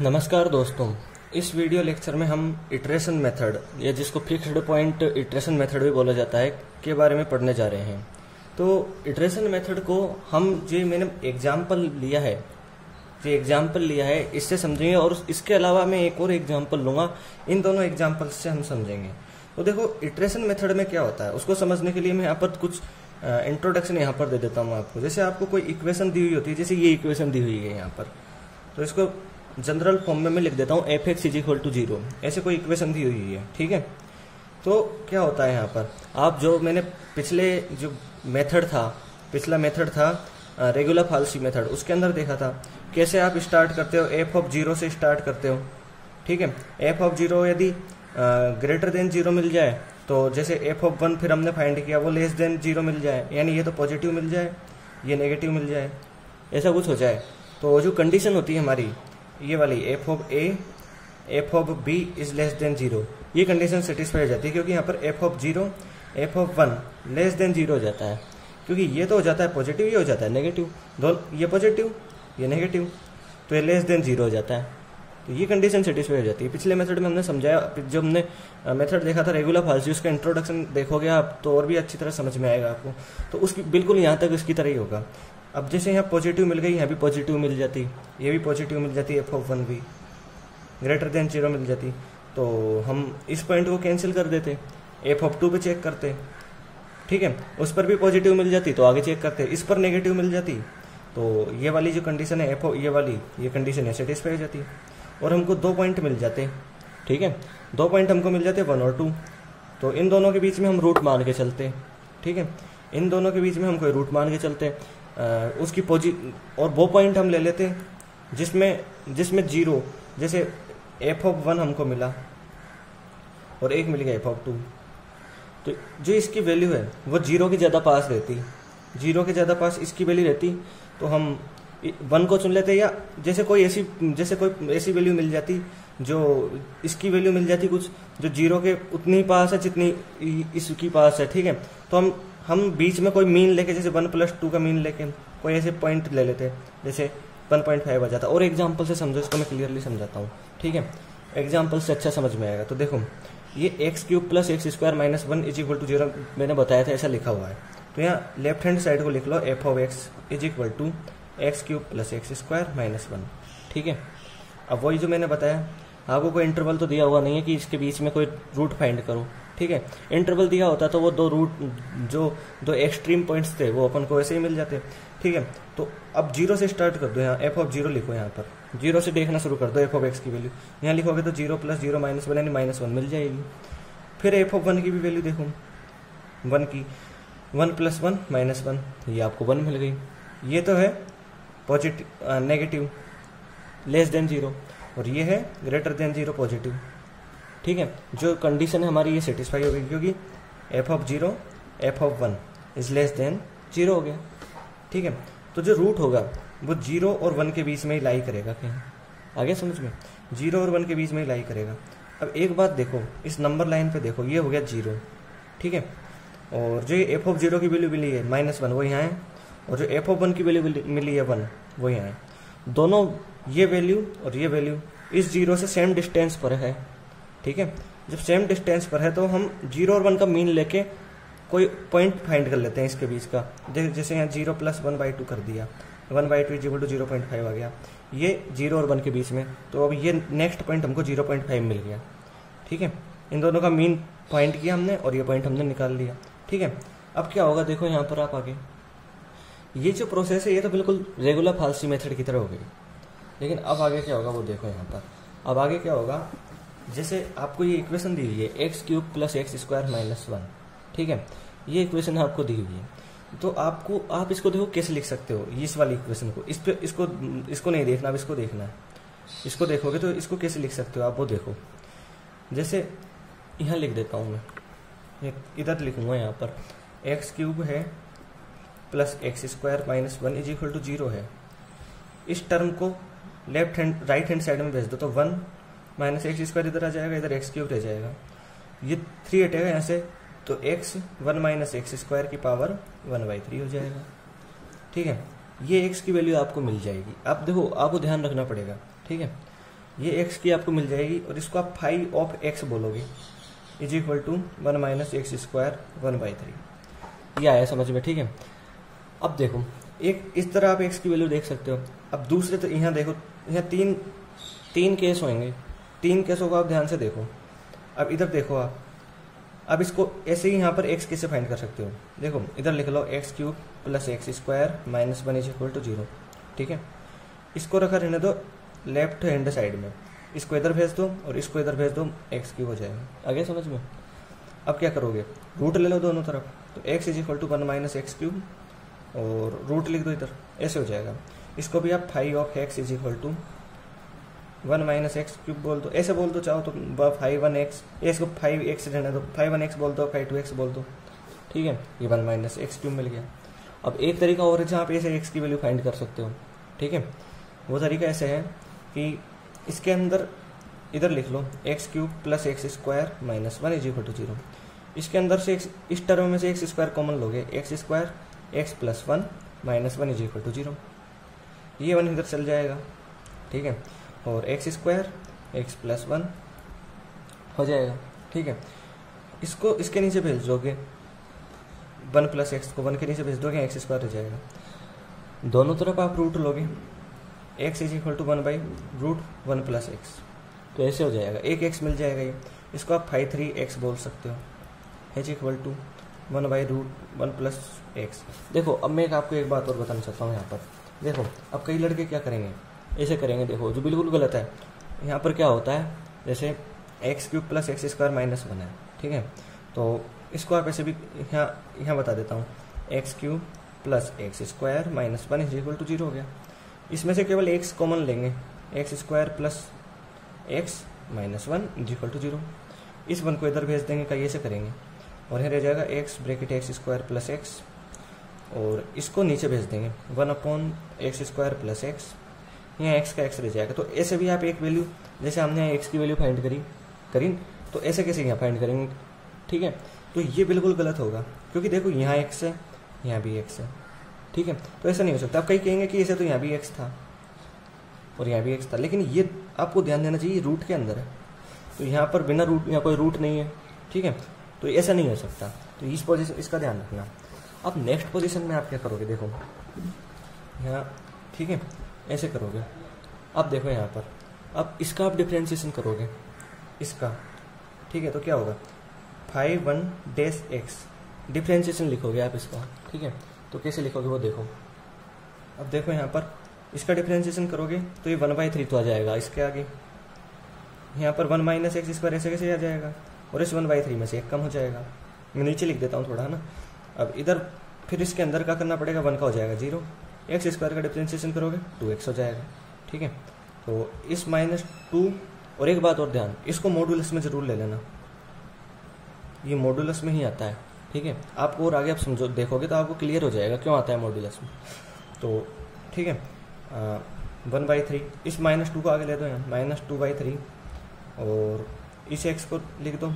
नमस्कार दोस्तों, इस वीडियो लेक्चर में हम इटरेशन मेथड या जिसको फिक्स्ड पॉइंट इटरेशन मेथड भी बोला जाता है के बारे में पढ़ने जा रहे हैं। तो इटरेशन मेथड को हम जो मैंने एग्जाम्पल लिया है इससे समझेंगे, और इसके अलावा मैं एक और एग्जाम्पल लूँगा। इन दोनों एग्जाम्पल से हम समझेंगे। तो देखो, इटरेशन मेथड में क्या होता है उसको समझने के लिए मैं यहाँ पर कुछ इंट्रोडक्शन यहाँ पर दे देता हूँ आपको। जैसे आपको कोई इक्वेशन दी हुई होती है, जैसे ये इक्वेशन दी हुई है यहाँ पर, तो इसको जनरल फॉर्म में मैं लिख देता हूँ f(x = 0)। ऐसे कोई इक्वेशन दी हुई है, ठीक है। तो क्या होता है यहाँ पर, आप जो मैंने पिछला मेथड था रेगुलर फाल्सी मेथड, उसके अंदर देखा था कैसे आप स्टार्ट करते हो, f(0) से स्टार्ट करते हो, ठीक है। f(0) यदि ग्रेटर देन 0 मिल जाए, तो जैसे f(1) फिर हमने फाइंड किया वो लेस देन 0 मिल जाए, यानी ये तो पॉजिटिव मिल जाए, ये नेगेटिव मिल जाए, ऐसा कुछ हो जाए। तो जो कंडीशन होती है हमारी ये वाली f(b) इज लेस देन 0, ये कंडीशन सेटिस्फाई हो जाती है, क्योंकि यहाँ पर f(0) f(1) लेस देन 0 हो जाता है, क्योंकि ये तो हो जाता है पॉजिटिव, ये हो जाता है नेगेटिव, दोनों ये पॉजिटिव ये नेगेटिव, तो ये लेस देन 0 हो जाता है। तो ये कंडीशन सेटिस्फाई हो जाती है। पिछले मेथड में हमने समझाया, जब हमने मेथड देखा था रेगुलर फाल्सी, उसका इंट्रोडक्शन देखोगे आप तो और भी अच्छी तरह समझ में आएगा आपको। तो उसकी बिल्कुल यहाँ तक इसकी तरह ही होगा। अब जैसे यहाँ पॉजिटिव मिल गई, यहाँ भी पॉजिटिव मिल जाती, ये भी पॉजिटिव मिल जाती, f(1) भी ग्रेटर देन 0 मिल जाती, तो हम इस पॉइंट को कैंसिल कर देते, f(2) पे चेक करते, ठीक है। उस पर भी पॉजिटिव मिल जाती तो आगे चेक करते, इस पर नेगेटिव मिल जाती तो ये वाली जो कंडीशन है ये कंडीशन है सेटिस्फाई हो जाती, और हमको 2 पॉइंट मिल जाते, ठीक है। 2 पॉइंट हमको मिल जाते 1 और 2, तो इन दोनों के बीच में हम रूट मान के चलते, ठीक है। इन दोनों के बीच में हम कोई रूट मान के चलते, उसकी और वो पॉइंट हम ले लेते जिसमें 0, जैसे f(1) हमको मिला और एक मिल गया f(2), तो जो इसकी वैल्यू है वो 0 के ज़्यादा पास रहती, 0 के ज़्यादा पास इसकी वैल्यू रहती, तो हम 1 को चुन लेते, या जैसे कोई ऐसी वैल्यू मिल जाती जो इसकी वैल्यू मिल जाती कुछ जो 0 के उतनी ही पास है जितनी इसकी पास है, ठीक है। तो हम बीच में कोई मीन लेके, जैसे 1 + 2 का मीन लेके कोई ऐसे पॉइंट ले लेते, जैसे 1.5 आ जाता। और एग्जाम्पल से समझो, इसको मैं क्लियरली समझाता हूँ, ठीक है। एग्जाम्पल से अच्छा समझ में आएगा। तो देखो, ये x³ + x² - 1 = 0 मैंने बताया था, ऐसा लिखा हुआ है। तो यहाँ लेफ्ट हैंड साइड को लिख लो, f(x) = x³ + x² - 1, ठीक है। अब वही जो मैंने बताया, आपको कोई इंटरवल तो दिया हुआ नहीं है कि इसके बीच में कोई रूट फाइंड करो, ठीक है। इंटरवल दिया होता तो वो दो एक्सट्रीम पॉइंट्स थे वो अपन को ऐसे ही मिल जाते, ठीक है। तो अब 0 से स्टार्ट कर दो, यहाँ f(0) लिखो, यहाँ पर 0 से देखना शुरू कर दो f(x) की वैल्यू। यहाँ लिखोगे तो 0 + 0 - 1 यानी -1 मिल जाएगी। फिर f(1) की भी वैल्यू देखो, 1 की 1 + 1 -1, ये आपको 1 मिल गई। ये तो है पॉजिटिव नेगेटिव लेस देन 0, और ये है ग्रेटर देन 0 पॉजिटिव, ठीक है। जो कंडीशन है हमारी ये सेटिस्फाई हो गई, क्योंकि f(0) f(1) is less than 0 हो गया, ठीक है। तो जो रूट होगा वो 0 और 1 के बीच में ही लाई करेगा, कहीं आगे समझ में, 0 और 1 के बीच में ही लाई करेगा। अब एक बात देखो, इस नंबर लाइन पे देखो, ये हो गया 0, ठीक है। और जो ये f(0) की वैल्यू मिली है -1 वो यहाँ है, और जो f(1) की वैल्यू मिली है 1 वो यहाँ है। दोनों ये वैल्यू और ये वैल्यू इस 0 से सेम डिस्टेंस पर है, ठीक है। जब सेम डिस्टेंस पर है तो हम 0 और 1 का मीन लेके कोई पॉइंट फाइंड कर लेते हैं इसके बीच का। जैसे यहाँ 0 + 1/2 कर दिया, 1/2 = 0.5 आ गया, ये 0 और 1 के बीच में। तो अब ये नेक्स्ट पॉइंट हमको 0.5 मिल गया, ठीक है। इन दोनों का मीन फाइंड किया हमने और ये पॉइंट हमने निकाल लिया, ठीक है। अब क्या होगा देखो, यहाँ पर आप आगे ये जो प्रोसेस है ये तो बिल्कुल रेगुलर फाल्सी मेथड की तरह हो गई, लेकिन अब आगे क्या होगा वो देखो यहाँ पर। अब आगे क्या होगा, जैसे आपको ये इक्वेशन दी हुई है x³ + x² - 1, ठीक है। ये इक्वेशन आपको दी हुई है, तो आप इसको देखो कैसे लिख सकते हो, इस वाली इक्वेशन को, इसको नहीं देखना, अब इसको देखना है। इसको देखोगे तो इसको कैसे लिख सकते हो आप वो देखो। जैसे यहाँ लिख देता हूँ मैं, इधर लिखूंगा, यहाँ पर x³ है + x² - 1 = 0 है। इस टर्म को राइट हैंड साइड में भेज दो, तो 1 - x² इधर आ जाएगा, इधर x³ रह जाएगा, ये 3 हटेगा यहाँ से, तो x 1 - x² की पावर 1/3 हो जाएगा, ठीक है। ये x की वैल्यू आपको मिल जाएगी। अब देखो, आपको ध्यान रखना पड़ेगा, ठीक है। ये एक्स की आपको मिल जाएगी और इसको आप फाइव ऑफ एक्स बोलोगे is equal to 1 minus x square 1/3। ये आया समझ में, ठीक है। अब देखो एक इस तरह आप एक्स की वैल्यू देख सकते हो। अब दूसरे तो यहाँ देखो, यहाँ तीन केस होंगे, 3 केसों को आप ध्यान से देखो। अब इधर देखो आप, अब इसको ऐसे ही यहाँ पर एक्स कैसे फाइंड कर सकते हो, देखो इधर लिख लो X cube plus x square minus 1 is equal to 0, ठीक है। इसको रखा रहने दो लेफ्ट हैंड साइड में, इसको इधर भेज दो और इसको इधर भेज दो, एक्स क्यूब हो जाएगा। आगे समझ में। अब क्या करोगे, रूट ले लो दोनों तरफ, तो x is equal to 1 minus x cube और रूट लिख दो इधर, ऐसे हो जाएगा। इसको भी आप five of x is equal to 1 minus x cube बोल दो, ऐसे बोल दो चाहो तो 5(1)x, इसको 5x रहने दो, 5(1)x बोल दो, 5(2)x बोल दो, ठीक है। ये 1 माइनस एक्स क्यूब मिल गया। अब एक तरीका और है जहाँ आप ऐसे एक्स की वैल्यू फाइंड कर सकते हो, ठीक है। वो तरीका ऐसे है कि इसके अंदर इधर लिख लो X cube plus x square minus 1 is equal to 0। इसके अंदर से इस टर्म में से एक्स स्क्वायर कॉमन लोगे, X square X plus 1 minus 1 is equal to 0। ये 1 इधर चल जाएगा, ठीक है। और एक्स स्क्वायर एक्स प्लस 1 हो जाएगा, ठीक है। इसको इसके नीचे भेज दोगे, 1 प्लस एक्स को 1 के नीचे भेज दोगे, एक्स स्क्वायर हो जाएगा। दोनों तरफ आप रूट लोगे, x is equal to 1/√1 plus x, तो ऐसे हो जाएगा, एक एक्स मिल जाएगा ये। इसको आप 5(3)x बोल सकते हो, H equal to 1/√1 plus x. देखो अब मैं आपको एक बात और बताना चाहता हूँ यहाँ पर। देखो अब कई लड़के क्या करेंगे, ऐसे करेंगे, देखो जो बिल्कुल गलत है। यहाँ पर क्या होता है, जैसे x cube plus x square minus 1 है, ठीक है। तो इसको आप ऐसे भी यहाँ बता देता हूँ, x cube plus x square minus 1 is equal to 0 हो गया। इसमें से केवल एक्स कॉमन लेंगे, x square plus x minus 1 is equal to 0। इस 1 को इधर भेज देंगे, कहीं ऐसे करेंगे, और यहाँ रह जाएगा x bracket x square plus x, और इसको नीचे भेज देंगे 1/x स्क्वायर प्लस एक्स, यहाँ एक्स का एक्स रह जाएगा। तो ऐसे भी आप एक वैल्यू, जैसे हमने एक्स की वैल्यू फाइंड करी तो ऐसे कैसे यहाँ फाइंड करेंगे, ठीक है। तो ये बिल्कुल गलत होगा, क्योंकि देखो यहाँ एक्स है, यहाँ भी एक्स है, ठीक है। तो ऐसा नहीं हो सकता। आप कहीं कहेंगे कि ऐसे तो यहाँ भी एक्स था और यहाँ भी एक्स था, लेकिन ये आपको ध्यान देना चाहिए रूट के अंदर है, तो यहाँ पर बिना रूट, यहाँ कोई रूट नहीं है, ठीक है। तो ऐसा नहीं हो सकता, तो इस पोजीशन इसका ध्यान रखना। अब नेक्स्ट पोजीशन में आप क्या करोगे, देखो यहाँ, ठीक है, ऐसे करोगे। अब देखो यहाँ पर, अब इसका आप डिफ्रेंशिएशन करोगे, इसका, ठीक है। तो क्या होगा, 5(1)x डिफ्रेंशिएशन लिखोगे आप इसका, ठीक है। तो कैसे लिखोगे वो देखो। अब देखो यहाँ पर इसका डिफ्रेंशिएशन करोगे तो ये 1/3 तो आ जाएगा इसके आगे, यहाँ पर 1 माइनस एक्स स्क्वायर ऐसे कैसे आ जाएगा, और इस 1/3 में से एक कम हो जाएगा। मैं नीचे लिख देता हूँ थोड़ा, है ना। अब इधर फिर इसके अंदर क्या करना पड़ेगा, 1 का हो जाएगा 0, एक्स स्क्वायर का डिफ्रेंशिएशन करोगे 2x हो जाएगा, ठीक है। तो इस -2, और एक बात और ध्यान, इसको मॉडुलस में जरूर ले लेना, ये मॉडुलस में ही आता है, ठीक है। आपको और आगे आप समझो, देखोगे तो आपको क्लियर हो जाएगा क्यों आता है मॉडुलस में। तो ठीक है, 1/3, इस -2 को आगे ले दो, यहाँ -2/3, और इस x को लिख दो,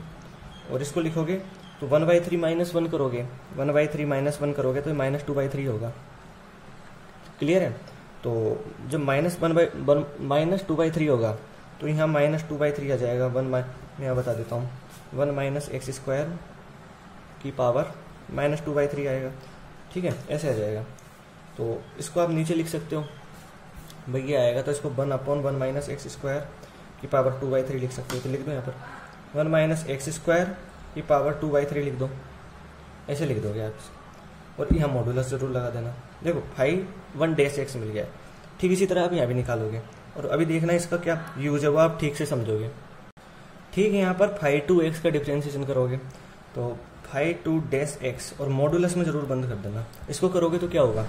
और इसको लिखोगे तो 1/3 -1 करोगे, 1/3 -1 करोगे तो -2/3 होगा। क्लियर है। तो जब -2/3 होगा तो यहाँ -2/3 आ जाएगा। मैं यहाँ बता देता हूँ, 1 माइनस एक्स स्क्वायर की पावर -2/3 आएगा, ठीक है, ऐसे आ जाएगा। तो इसको आप नीचे लिख सकते हो, भैया आएगा तो इसको 1/1 माइनस एक्स स्क्वायर की पावर 2/3 लिख सकते हो। तो लिख दो यहाँ पर 1 माइनस एक्स स्क्वायर की पावर 2/3 लिख दो, ऐसे लिख दोगे आप, और यहाँ मॉडुलस जरूर लगा देना। देखो 5(1)x मिल गया। ठीक इसी तरह आप यहाँ भी निकालोगे, और अभी देखना इसका क्या यूज है वो आप ठीक से समझोगे। ठीक है, यहाँ पर 5(2)x का डिफ्रेंशिएशन करोगे तो 5(2)x, और मॉडुलस में जरूर बंद कर देना। इसको करोगे तो क्या होगा,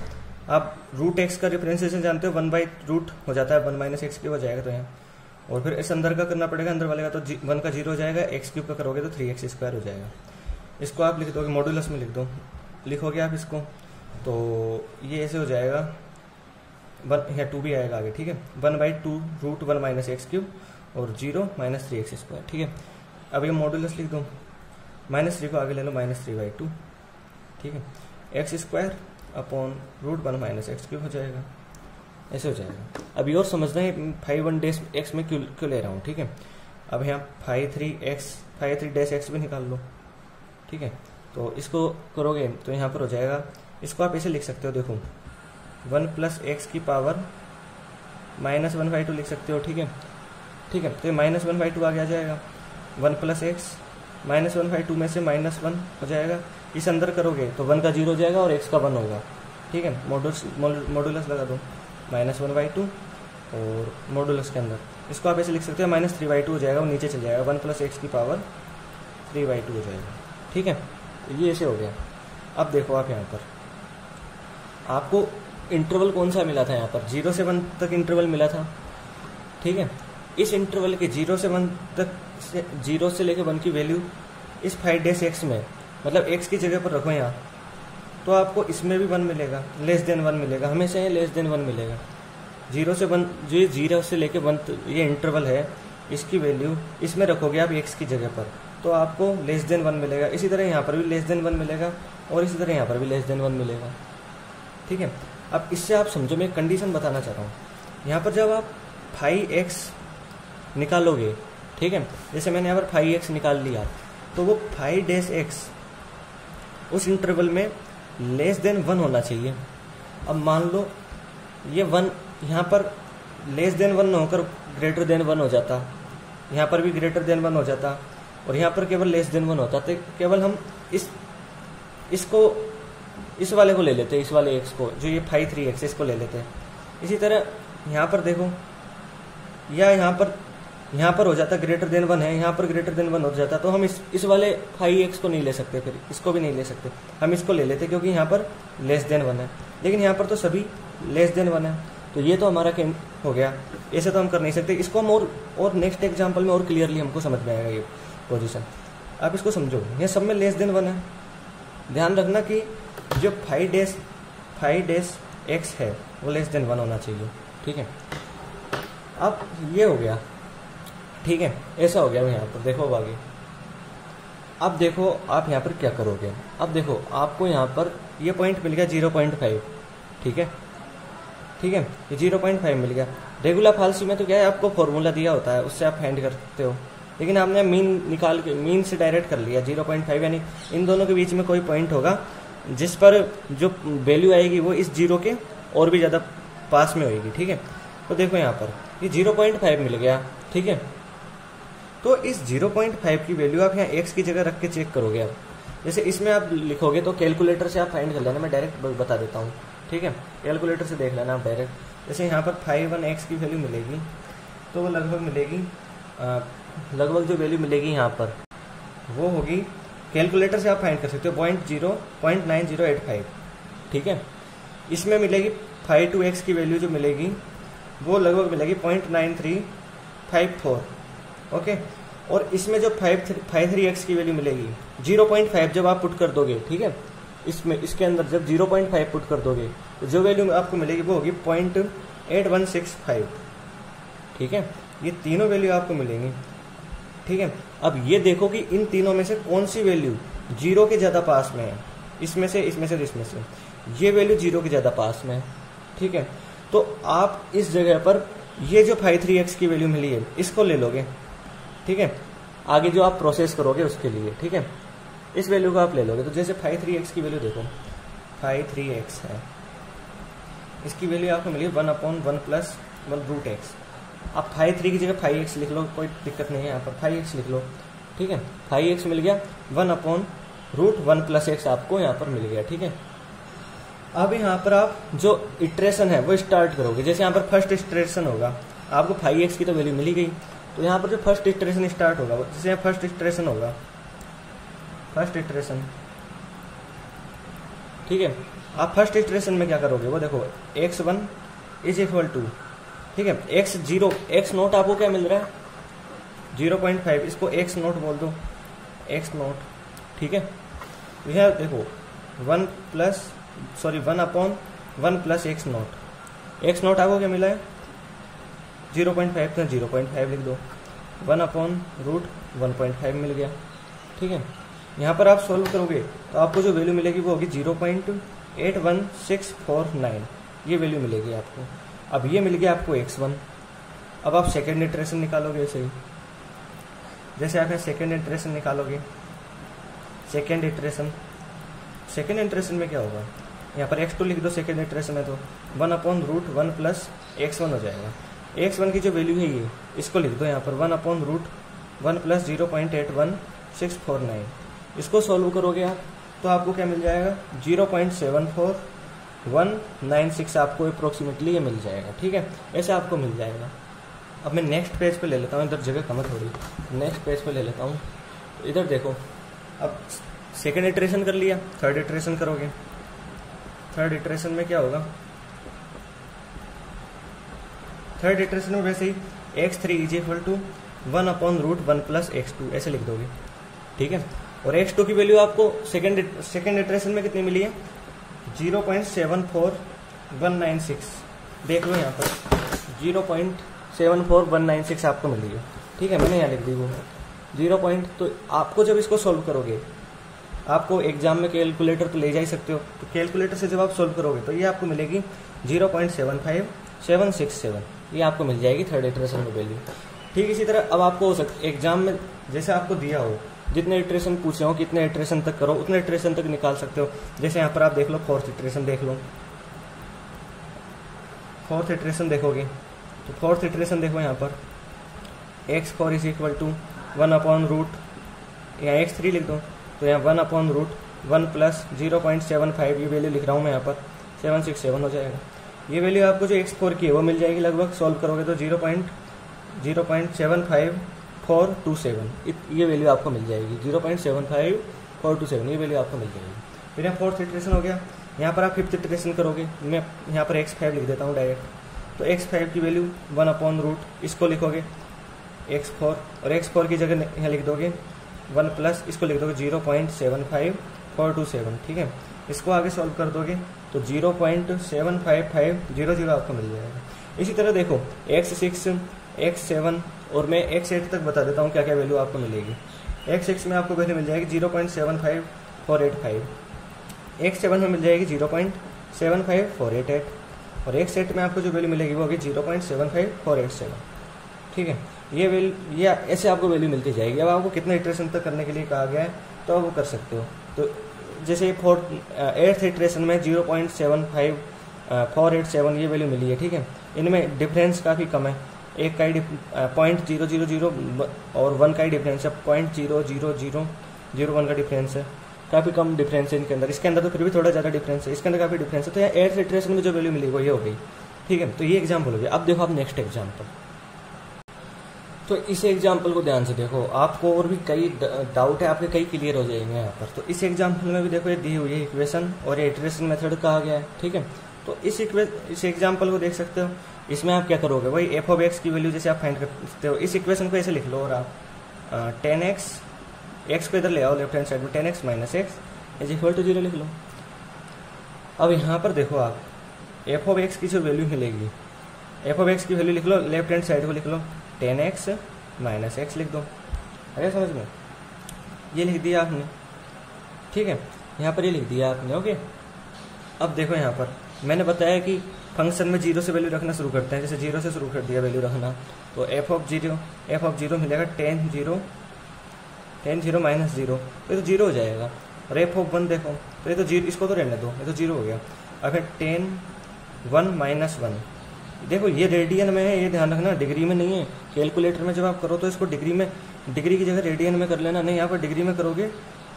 आप √x का डिफ्रेंशिएशन जानते हो, 1/रूट हो जाता है, 1 माइनस एक्स क्यूब हो जाएगा तो यहाँ, और फिर इस अंदर का करना पड़ेगा, अंदर वाले का तो 1 का 0 हो जाएगा, एक्स क्यूब का करोगे तो 3x स्क्वायर हो जाएगा। इसको आप लिख दोगे, मॉडुलस में लिख दो, लिखोगे आप इसको तो ये ऐसे हो जाएगा, 1 यहाँ 2 भी आएगा आगे, ठीक है, 1/2√1 माइनस एक्स क्यूब और 0 माइनस 3x स्क्वायर, ठीक है। अब ये मॉडुलस लिख दो, -3 को आगे ले लो, -3/2, ठीक है, x square upon √1 minus x cube हो जाएगा। ऐसे हो जाएगा। अभी और समझना है फाई 1 डैश एक्स में क्यों ले रहा हूँ, ठीक है। अब यहाँ फाई 3 डैश एक्स भी निकाल लो, ठीक है। तो इसको करोगे तो यहाँ पर हो जाएगा, इसको आप ऐसे लिख सकते हो, देखो 1 प्लस एक्स की पावर -1/2 लिख सकते हो, ठीक है। ठीक है, तो ये -1/2 आगे आ जाएगा। 1 प्लस एक्स -1/2 में से -1 हो जाएगा, इस अंदर करोगे तो 1 का 0 हो जाएगा और x का 1 होगा, ठीक है। मॉडुलस लगा दो -1/2 और मॉडुलस के अंदर इसको आप ऐसे लिख सकते हो -3/2 हो जाएगा, वो नीचे चल जाएगा, 1 प्लस एक्स की पावर 3/2 हो जाएगा, ठीक है। ये ऐसे हो गया। अब देखो आप यहाँ पर आपको इंटरवल कौन सा मिला था, यहाँ पर 0 से 1 तक इंटरवल मिला था, ठीक है। इस इंटरवल के 0 से 1 तक 0 से लेकर 1 की वैल्यू इस फाई डैश एक्स में, मतलब x की जगह पर रखो यहाँ, तो आपको इसमें भी 1 मिलेगा, लेस देन 1 मिलेगा, हमेशा ये लेस देन 1 मिलेगा। 0 से 1 जो ये 0 से लेकर 1 ये इंटरवल है, इसकी वैल्यू इसमें रखोगे आप x की जगह पर, तो आपको लेस देन 1 मिलेगा। इसी तरह यहाँ पर भी लेस देन 1 मिलेगा और इसी तरह यहाँ पर भी लेस देन 1 मिलेगा, ठीक है। अब इससे आप समझो, मैं एक कंडीशन बताना चाह रहा हूँ। यहाँ पर जब आप फाई एक्स निकालोगे, ठीक है, जैसे मैंने यहाँ पर फाई एक्स निकाल लिया, तो वो फाई डैश एक्स उस इंटरवल में लेस देन 1 होना चाहिए। अब मान लो ये 1 यहाँ पर लेस देन 1 न होकर ग्रेटर देन 1 हो जाता, यहाँ पर भी ग्रेटर देन 1 हो जाता और यहाँ पर केवल लेस देन 1 होता, तो केवल हम इसको इस वाले को ले लेते, इस वाले एक्स को, जो ये फाई 3x इसको ले लेते। इसी तरह यहाँ पर देखो, या यहाँ पर हो जाता ग्रेटर देन 1 है, यहाँ पर ग्रेटर देन 1 हो जाता, तो हम इस वाले फाई एक्स को नहीं ले सकते, फिर इसको भी नहीं ले सकते, हम इसको ले लेते क्योंकि यहाँ पर लेस देन 1 है, लेकिन यहाँ पर तो सभी लेस देन 1 है, तो ये तो हमारा क्या हो गया। ऐसे तो हम कर नहीं सकते, इसको हम और नेक्स्ट एग्जाम्पल में और क्लियरली हमको समझ में आएगा ये पोजिशन। आप इसको समझो, ये सब में लेस देन 1 है। ध्यान रखना कि जो फाई डैश एक्स है वो लेस देन 1 होना चाहिए, ठीक है। अब ये हो गया, ठीक है, ऐसा हो गया। यहाँ पर देखो आगे, अब देखो आप यहाँ पर क्या करोगे। अब देखो आपको यहाँ पर ये पॉइंट मिल गया 0.5, ठीक है, ठीक है, ये 0.5 मिल गया। रेगुलर फाल्सी में तो क्या है, आपको फॉर्मूला दिया होता है, उससे आप फाइंड कर सकते हो, लेकिन आपने मीन निकाल के मीन से डायरेक्ट कर लिया 0.5, यानी इन दोनों के बीच में कोई पॉइंट होगा जिस पर जो वैल्यू आएगी वो इस 0 के और भी ज़्यादा पास में होगी, ठीक है। तो देखो यहाँ पर ये 0.5 मिल गया, ठीक है। तो इस 0.5 की वैल्यू आप यहाँ x की जगह रख के चेक करोगे। अब जैसे इसमें आप लिखोगे तो कैलकुलेटर से आप फाइंड कर लेना, मैं डायरेक्ट बता देता हूँ, ठीक है। कैलकुलेटर से देख लेना आप डायरेक्ट। जैसे यहाँ पर फाई 1x की वैल्यू मिलेगी, तो वो लगभग मिलेगी, लगभग जो वैल्यू मिलेगी यहाँ पर वो होगी, कैलकुलेटर से आप फाइंड कर सकते हो 0.9085, ठीक है। इसमें मिलेगी फाई 2x की वैल्यू जो मिलेगी वो लगभग मिलेगी 0.9354, ओके। और इसमें जो फाई 3x की वैल्यू मिलेगी 0.5 जब आप पुट कर दोगे, ठीक है, इसमें इसके अंदर जब 0.5 पुट कर दोगे तो जो वैल्यू आपको मिलेगी वो होगी 0.8165, ठीक है। ये तीनों वैल्यू आपको मिलेंगी, ठीक है। अब ये देखो कि इन तीनों में से कौन सी वैल्यू 0 के ज़्यादा पास में है, इसमें से इसमें से ये वैल्यू 0 के ज़्यादा पास में है, ठीक है। तो आप इस जगह पर ये जो फाई 3x की वैल्यू मिली है इसको ले लोगे, ठीक है। आगे जो आप प्रोसेस करोगे उसके लिए, ठीक है, इस वैल्यू को आप ले लोगे। तो जैसे फाई 3x की वैल्यू देखो, फाई 3x है, इसकी वैल्यू आपको मिली 1/1 + 1√x। आप फाई 3 की जगह फाई x लिख लो, कोई दिक्कत नहीं है, यहाँ पर फाई x लिख लो, ठीक है। फाई x मिल गया, 1/√1 + x आपको यहाँ पर मिल गया, ठीक है। अब यहाँ पर आप जो इटरेशन है वो स्टार्ट करोगे। जैसे यहाँ पर फर्स्ट इटरेशन होगा, आपको फाई x की तो वैल्यू मिली गई, तो यहाँ पर जो फर्स्ट इटरेशन स्टार्ट होगा, जैसे यहाँ फर्स्ट इटरेशन होगा, फर्स्ट इटरेशन, ठीक है। आप फर्स्ट इटरेशन में क्या करोगे वो देखो, x1 = ठीक है, x0 आपको क्या मिल रहा है 0.5, इसको x0 बोल दो, x0, ठीक है। तो यहाँ देखो 1/1 + x0, x0 आपको क्या मिला है 0.5, तो 0.5 लिख दो, 1/√1.5 मिल गया, ठीक है। यहाँ पर आप सॉल्व करोगे तो आपको जो वैल्यू मिलेगी वो होगी 0.81649, ये वैल्यू मिलेगी आपको। अब ये मिल गया आपको x1। अब आप सेकेंड इटरेशन निकालोगे ऐसे ही, जैसे आप यहाँ सेकेंड इटरेशन निकालोगे, सेकेंड इटरेशन में क्या होगा, यहाँ पर x2 लिख दो, सेकेंड इटरेशन है तो 1/√1 प्लस x1 हो जाएगा। x1 की जो वैल्यू है ये, इसको लिख दो यहाँ पर 1/√1 प्लस 0.81649। इसको सॉल्व करोगे आप तो आपको क्या मिल जाएगा, 0.74196 आपको अप्रोक्सीमेटली ये मिल जाएगा। ठीक है, ऐसे आपको मिल जाएगा। अब मैं नेक्स्ट पेज पे ले लेता हूँ, इधर जगह कम है थोड़ी, नेक्स्ट पेज पे ले लेता हूँ। इधर देखो, अब सेकेंड इटरेशन कर लिया, थर्ड इटरेशन करोगे। थर्ड इटरेशन में क्या होगा, थर्ड इटरेशन में वैसे ही x3 is equal to 1/√1 plus x2 ऐसे लिख दोगे। ठीक है, और x2 की वैल्यू आपको सेकेंड इटरेशन में कितनी मिली है, 0.74196। देख लो यहाँ पर 0.74196 आपको मिली है। ठीक है, मैंने यहाँ लिख दी वो 0. तो आपको जब इसको सॉल्व करोगे, आपको एग्जाम में कैलकुलेटर तो ले जा ही सकते हो, तो कैलकुलेटर से जब आप सॉल्व करोगे तो ये आपको मिलेगी 0.75767, ये आपको मिल जाएगी थर्ड इटरेशन में वैल्यू। ठीक इसी तरह अब आपको हो सकता एग्जाम में जैसे आपको दिया हो, जितने इटरेशन पूछे हो कितने इटरेशन तक करो उतने इटरेशन तक निकाल सकते हो। जैसे यहाँ पर आप देख लो फोर्थ इटरेशन देख लो, फोर्थ इटरेशन देखोगे तो फोर्थ इटरेशन देखो यहाँ पर x4 इज इक्वल टू 1/√, यहाँ x3 लिख दो तो यहाँ 1/√1 प्लस 0.75 ये वैल्यू लिख रहा हूँ मैं यहाँ पर 767 हो जाएगा। ये वैल्यू आपको जो x4 की है वो मिल जाएगी, लगभग सॉल्व करोगे तो 0.75427 ये वैल्यू आपको मिल जाएगी, 0.75427 ये वैल्यू आपको मिल जाएगी। फिर यहाँ फोर्थ इटरेशन हो गया, यहाँ पर आप फिफ्थ इटरेशन करोगे, मैं यहाँ पर x5 लिख देता हूँ डायरेक्ट। तो x5 की वैल्यू 1/√, इसको लिखोगे x4, और x4 की जगह यहाँ लिख दोगे 1 प्लस इसको लिख दोगे 0.75427। ठीक है, इसको आगे सॉल्व कर दोगे तो 0.75500 आपको मिल जाएगा। इसी तरह देखो x6, x7 और मैं x8 तक बता देता हूँ क्या क्या वैल्यू आपको मिलेगी। x6 में आपको वैल्यू मिल जाएगी 0.75485, x7 में मिल जाएगी 0.75488, और x8 में आपको जो वैल्यू मिलेगी वो होगी 0.75487। ठीक है, ये वैल्यू ये ऐसे आपको वैल्यू मिलती जाएगी। अब आपको कितने इटरेशन तक करने के लिए कहा गया है तो आप वो कर सकते हो। तो जैसे एट्थ इटरेशन में 0.75487 ये वैल्यू मिली है। ठीक है, इनमें डिफरेंस काफ़ी कम है, एक का ही 0.000 और 1 का ही डिफरेंस है, 0.00001 का डिफरेंस है, काफ़ी कम डिफरेंस है इनके अंदर। इसके अंदर तो फिर भी थोड़ा ज़्यादा डिफरेंस है, इसके अंदर काफ़ी डिफरेंस है। तो यहाँ एट्थ इटरेशन में जो वैल्यू मिली वो ये हो गई। ठीक है, तो ये एग्जाम्पल हो गया। अब देखो आप नेक्स्ट एग्जाम्पल, तो इस एग्जाम्पल को ध्यान से देखो, आपको और भी कई डाउट है आपके, कई क्लियर हो जाएंगे यहाँ पर। तो इस एग्जाम्पल में भी देखो ये दी हुई है इक्वेशन और ये इटरेशन मेथड कहा गया है। ठीक है, तो इस एग्जाम्पल को देख सकते हो। इसमें आप क्या करोगे, वही एफ ऑफ एक्स की वैल्यू जैसे आप फाइंड करते हो, इस इक्वेशन को ऐसे लिख लो और आप 10x, एक्स को इधर ले आओ लेफ्ट हैंड साइड में, 10x minus x is equal to 0 लिख लो। अब यहाँ पर देखो आप एफ ऑफ एक्स की जो वैल्यू मिलेगी, एफ ऑफ एक्स की वैल्यू लिख लो, लेफ्ट हैंड साइड को लिख लो 10x माइनस एक्स लिख दो। अरे समझ में, ये लिख दिया आपने। ठीक है, यहाँ पर ये लिख दिया आपने। ओके, अब देखो यहाँ पर मैंने बताया कि फंक्शन में 0 से वैल्यू रखना शुरू करते हैं। जैसे 0 से शुरू कर दिया वैल्यू रखना, तो एफ ऑफ जीरो मिलेगा 10 0 माइनस 0, तो ये तो 0 हो जाएगा। और एफ ऑफ 1 देखो तो ये तो 0, इसको तो रहने दो, ये तो 0 हो गया। अब है 10 1 माइनस 1, देखो ये रेडियन में है, ये ध्यान रखना, डिग्री में नहीं है। कैलकुलेटर में जब आप करो तो इसको डिग्री की जगह रेडियन में कर लेना। नहीं, यहाँ पर डिग्री में करोगे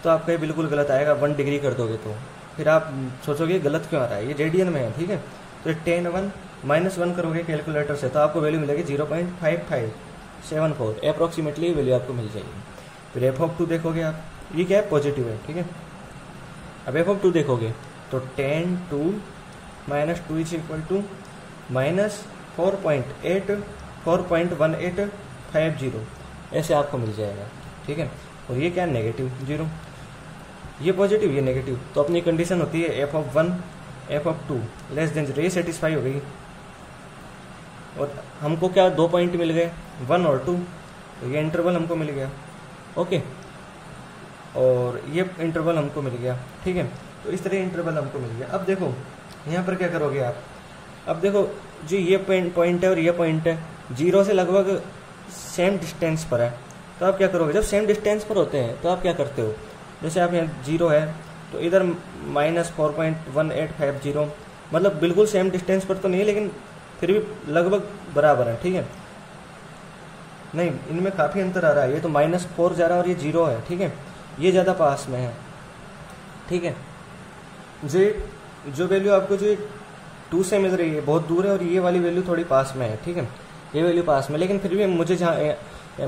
तो आपका ये बिल्कुल गलत आएगा, 1 डिग्री कर दोगे तो फिर आप सोचोगे गलत क्यों आ रहा है, ये रेडियन में है। ठीक है, तो 10 1 माइनस 1 करोगे कैलकुलेटर से तो आपको वैल्यू मिलेगी 0.5574, अप्रॉक्सीमेटली वैल्यू आपको मिल जाएगी। फिर एफ ऑफ 2 देखोगे आप, ये क्या है, पॉजिटिव है। ठीक है, अब एफ ऑफ 2 देखोगे तो 10 2 minus 2 is equal to minus 4.1850 ऐसे आपको मिल जाएगा। ठीक है, और ये क्या है, नेगेटिव 0, ये पॉजिटिव ये नेगेटिव। तो अपनी कंडीशन होती है F of 1 F of 2 less than 0, ये सेटिस्फाई हो गई। और हमको क्या 2 पॉइंट मिल गए, 1 और 2, तो ये इंटरवल हमको मिल गया। ओके, और ये इंटरवल हमको मिल गया। ठीक है, तो इस तरह इंटरवल हमको मिल गया। अब देखो यहाँ पर क्या करोगे आप, अब देखो जो ये पॉइंट है और ये पॉइंट है जीरो से लगभग सेम डिस्टेंस पर है, तो आप क्या करोगे, जब सेम डिस्टेंस पर होते हैं तो आप क्या करते हो, जैसे आप यहाँ जीरो है तो इधर -4.1850, मतलब बिल्कुल सेम डिस्टेंस पर तो नहीं है लेकिन फिर भी लगभग बराबर है, ठीक है। नहीं, इनमें काफ़ी अंतर आ रहा है, ये तो -4 जा रहा है और ये जीरो है, ठीक है, ये ज़्यादा पास में है, ठीक है। जो वैल्यू आपको जो 2 से मिल रही है बहुत दूर है और ये वाली वैल्यू थोड़ी पास में है, ठीक है, ये वैल्यू पास में, लेकिन फिर भी मुझे जहाँ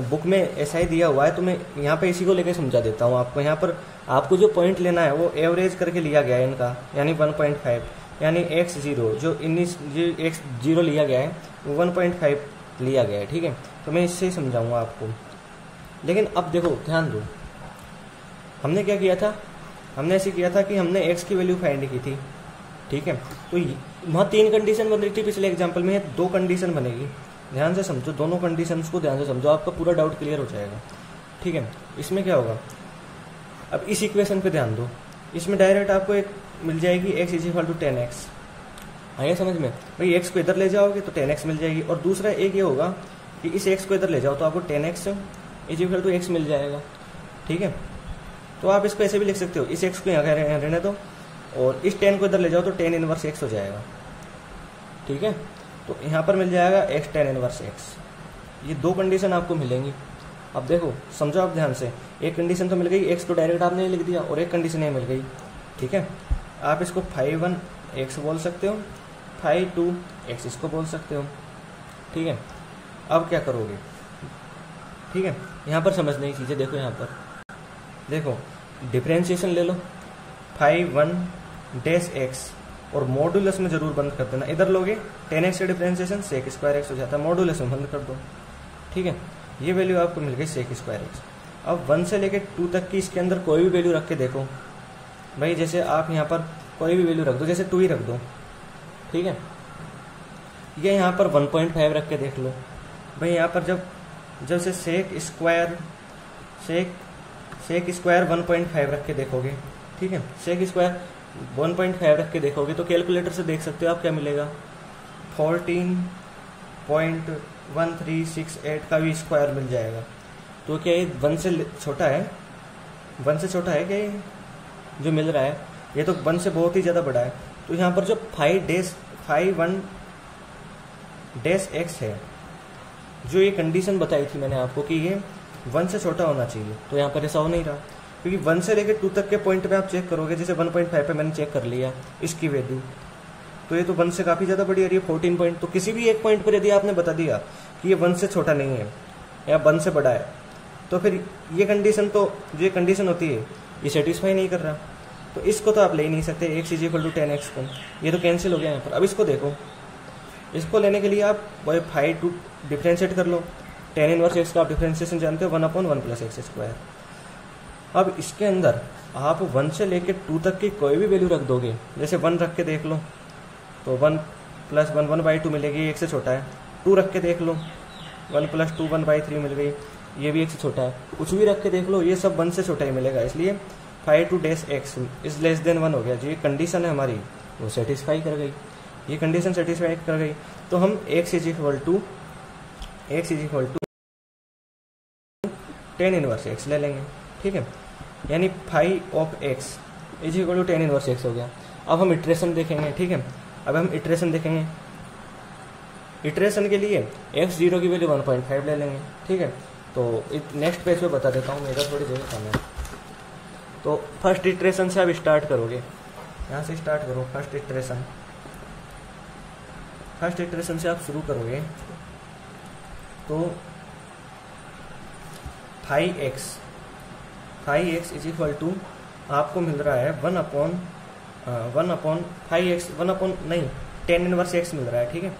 बुक में ऐसा ही दिया हुआ है तो मैं यहाँ पे इसी को लेकर समझा देता हूँ आपको। यहाँ पर आपको जो पॉइंट लेना है वो एवरेज करके लिया गया है इनका, यानी 1.5, यानी x0 जो x0 लिया गया है वो 1.5 लिया गया है, ठीक है। तो मैं इससे ही समझाऊंगा आपको। लेकिन अब देखो, ध्यान दो, हमने क्या किया था, हमने ऐसे किया था कि हमने x की वैल्यू फाइंड की थी, ठीक है। तो वहाँ 3 कंडीशन बन रही थी, पिछले एग्जाम्पल में 2 कंडीशन बनेगी। ध्यान से समझो, दोनों कंडीशंस को ध्यान से समझो, आपका पूरा डाउट क्लियर हो जाएगा, ठीक है। इसमें क्या होगा, अब इस इक्वेशन पे ध्यान दो, इसमें डायरेक्ट आपको एक मिल जाएगी x = 10x, आया समझ में भाई। x को इधर ले जाओगे तो 10x मिल जाएगी, और दूसरा एक ये होगा कि इस x को इधर ले जाओ तो आपको 10x = x मिल जाएगा, ठीक है। तो आप इसको ऐसे भी लिख सकते हो, इस x को यहाँ रहने दो और इस 10 को इधर ले जाओ तो 10 इनवर्स x हो जाएगा, ठीक है। तो यहाँ पर मिल जाएगा x 10 इनवर्स x। ये 2 कंडीशन आपको मिलेंगी। अब देखो, समझो आप ध्यान से, एक कंडीशन तो मिल गई, x को डायरेक्ट आपने लिख दिया, और एक कंडीशन ये मिल गई, ठीक है। आप इसको phi1 x बोल सकते हो, phi2 x इसको बोल सकते हो, ठीक है। अब क्या करोगे, ठीक है, यहाँ पर समझने की चीज़ें देखो, यहाँ पर देखो, डिफरेंशिएशन ले लो, phi1 डैश x, और मॉडुलस में जरूर बंद कर देना। इधर लोगे 10x का डिफरेंशिएशन sec² x हो जाता है, मॉडुलस में बंद कर दो, ठीक है। ये वैल्यू आपको मिल गई sec² x। अब 1 से लेके 2 तक की इसके अंदर कोई भी वैल्यू रख के देखो भाई, जैसे आप यहाँ पर कोई भी वैल्यू रख दो, जैसे 2 ही रख दो, ठीक है। ये यहाँ पर 1.5 रख के देख लो भाई, यहाँ पर जब से sec² 1.5 रख के देखोगे, ठीक है, sec² 1.5 रख के देखोगे तो कैलकुलेटर से देख सकते हो आप क्या मिलेगा, 14.1368 का भी स्क्वायर मिल जाएगा। तो क्या ये 1 से छोटा है, 1 से छोटा है क्या ये जो मिल रहा है, ये तो 1 से बहुत ही ज़्यादा बड़ा है। तो यहाँ पर जो phi1 डैश x है, जो ये कंडीशन बताई थी मैंने आपको कि ये 1 से छोटा होना चाहिए, तो यहाँ पर ऐसा हो नहीं रहा, क्योंकि 1 से लेकर 2 तक के पॉइंट पे आप चेक करोगे, जैसे 1.5 पे मैंने चेक कर लिया इसकी वैल्यू, तो ये तो 1 से काफ़ी ज़्यादा बड़ी आ रही है, 14 पॉइंट। तो किसी भी एक पॉइंट पर यदि आपने बता दिया कि ये 1 से छोटा नहीं है या 1 से बड़ा है, तो फिर ये कंडीशन, तो जो ये कंडीशन होती है ये सेटिस्फाई नहीं कर रहा, तो इसको तो आप ले ही नहीं सकते, x = 10x को, ये तो कैंसिल हो गया यहाँ पर। अब इसको देखो, इसको लेने के लिए आप phi2 डिफ्रेंशिएट कर लो, 10 इनवर्स x का आप डिफ्रेंशिएशन जानते हो, 1/1 + x²। अब इसके अंदर आप 1 से लेकर 2 तक की कोई भी वैल्यू रख दोगे, जैसे 1 रख के देख लो तो 1 + 1 1/2 मिलेगी, 1 से छोटा है। 2 रख के देख लो, 1 + 2 1/3 मिल गई, ये भी 1 से छोटा है। कुछ भी रख के देख लो, ये सब 1 से छोटा ही मिलेगा, इसलिए phi2 dash x is less than 1 हो गया। जो ये कंडीशन है हमारी वो सेटिस्फाई कर गई, ये कंडीशन सेटिस्फाई कर गई, तो हम x = 10 इनवर्स x ले लेंगे, ठीक है, यानी phi of x = 10 inverse x हो गया। अब हम इटरेशन देखेंगे, ठीक है, अब हम इटरेशन देखेंगे। इटरेशन के लिए x0 की वैल्यू 1.5 ले लेंगे, ठीक है। तो नेक्स्ट पेज पे बता देता हूँ, मेरा थोड़ी जगह कम है। तो फर्स्ट इटरेशन से आप स्टार्ट करोगे, यहाँ से स्टार्ट करो। फर्स्ट इटरेशन से आप शुरू करोगे तो phi x = आपको मिल रहा है 10 इनवर्स x मिल रहा है, ठीक है,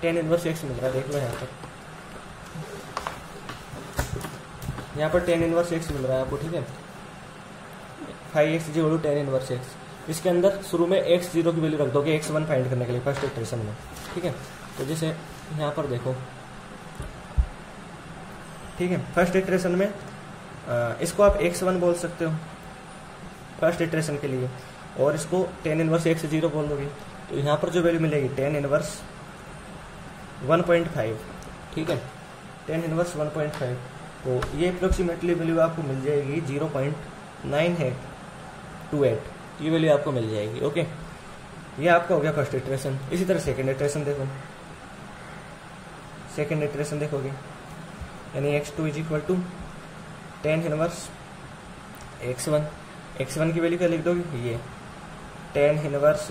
10 इनवर्स x मिल रहा है, देख लो यहाँ पर 10 इनवर्स x मिल रहा है आपको, ठीक है। phi x = 10 इनवर्स x, इसके अंदर शुरू में x0 की वैल्यू रख दोगे x1 फाइंड करने के लिए फर्स्ट इटरेशन में, ठीक है। तो जैसे यहाँ पर देखो, ठीक है, फर्स्ट इटरेशन में इसको आप x1 बोल सकते हो फर्स्ट इटरेशन के लिए, और इसको 10 इनवर्स x0 बोल दोगे। तो यहाँ पर जो वैल्यू मिलेगी 10 इनवर्स 1.5, ठीक है, tan इनवर्स 1.5। तो ये अप्रोक्सीमेटली वैल्यू आपको मिल जाएगी 0.9828, ये वैल्यू आपको मिल जाएगी। ओके, ये आपका हो गया फर्स्ट इटरेशन। इसी तरह सेकंड इटरेशन देखो, सेकंड इटरेशन देखोगे यानी x2 is equal to tan inverse x1, x1 की वैल्यू क्या लिख दोगे, ये tan इनवर्स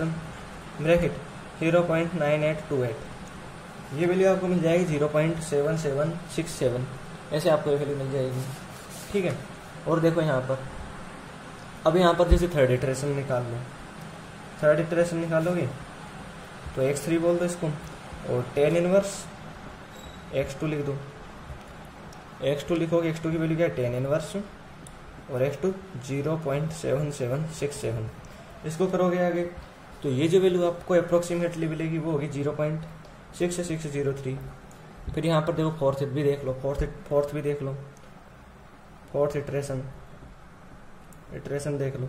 ब्रैकेट 0.9828, ये वैल्यू आपको मिल जाएगी 0.7767, ऐसे आपको ये वैल्यू मिल जाएगी, ठीक है। और देखो यहाँ पर, अब यहाँ पर जैसे थर्ड इटरेशन निकाल लो, थर्ड इटरेशन निकालोगे तो x3 बोल दो इसको, और tan इनवर्स x2 लिख दो, x2 लिखोगे, x2 की वैल्यू क्या है tan इनवर्स और x2 0.7767, इसको करोगे आगे तो ये जो वैल्यू आपको अप्रोक्सीमेटली मिलेगी वो होगी 0.6603। फिर यहाँ पर देखो फोर्थ भी देख लो, फोर्थ भी देख लो, फोर्थ इटरेशन देख लो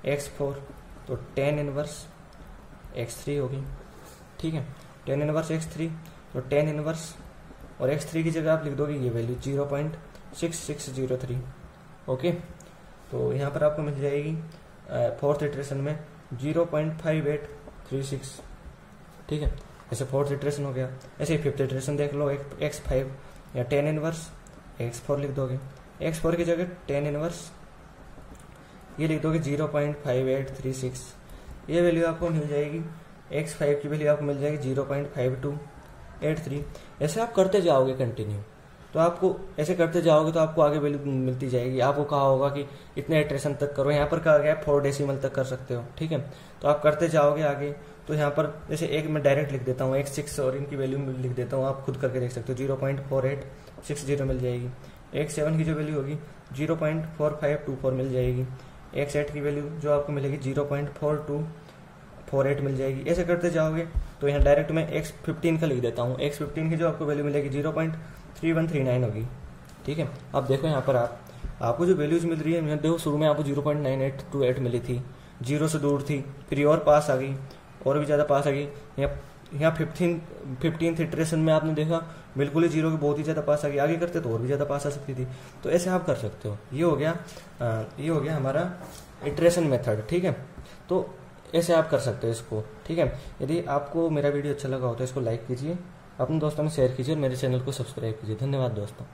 x4, तो tan इनवर्स x3 होगी, ठीक है, tan इनवर्स x3, तो tan इनवर्स और x3 की जगह आप लिख दोगे ये वैल्यू 0.6603। ओके, तो यहाँ पर आपको मिल जाएगी फोर्थ इटरेशन में 0.5836, ठीक है, ऐसे फोर्थ इटरेशन हो गया। ऐसे ही फिफ्थ इटरेशन देख लो, x5 या tan इनवर्स x4 लिख दोगे, x4 की जगह tan इनवर्स ये लिख दोगे 0.5836, ये वैल्यू आपको मिल जाएगी। x5 की वैल्यू आपको मिल जाएगी 0.5283। ऐसे आप करते जाओगे कंटिन्यू, तो आपको ऐसे करते जाओगे तो आपको आगे वैल्यू मिलती जाएगी। आपको कहा होगा कि इतने इटरेशन तक करो, यहाँ पर कहा गया 4 डेसिमल तक कर सकते हो, ठीक है। तो आप करते जाओगे आगे, तो यहाँ पर जैसे एक मैं डायरेक्ट लिख देता हूँ x6 और इनकी वैल्यू लिख देता हूँ, आप खुद करके देख सकते हो, 0.4860 मिल जाएगी। x7 की जो वैल्यू होगी 0.4524 मिल जाएगी। x8 की वैल्यू जो आपको मिलेगी 0.4248 मिल जाएगी। ऐसे करते जाओगे तो यहाँ डायरेक्ट मैं x15 का लिख देता हूँ, x15 की जो आपको वैल्यू मिलेगी 0.3139 होगी, ठीक है। अब देखो यहाँ पर आपको जो वैल्यूज मिल रही है, देखो शुरू में आपको 0.9828 मिली थी, 0 से दूर थी, फिर और पास आ गई, और भी ज़्यादा पास आ गई। यहाँ 15th इटरेशन में आपने देखा बिल्कुल ही 0 के बहुत ही ज़्यादा पास आ गई, आगे करते तो और भी ज़्यादा पास आ सकती थी। तो ऐसे आप कर सकते हो। ये हो गया हमारा इटरेशन मेथड, ठीक है। तो ऐसे आप कर सकते हो इसको, ठीक है। यदि आपको मेरा वीडियो अच्छा लगा हो तो इसको लाइक कीजिए, अपने दोस्तों में शेयर कीजिए और मेरे चैनल को सब्सक्राइब कीजिए। धन्यवाद दोस्तों।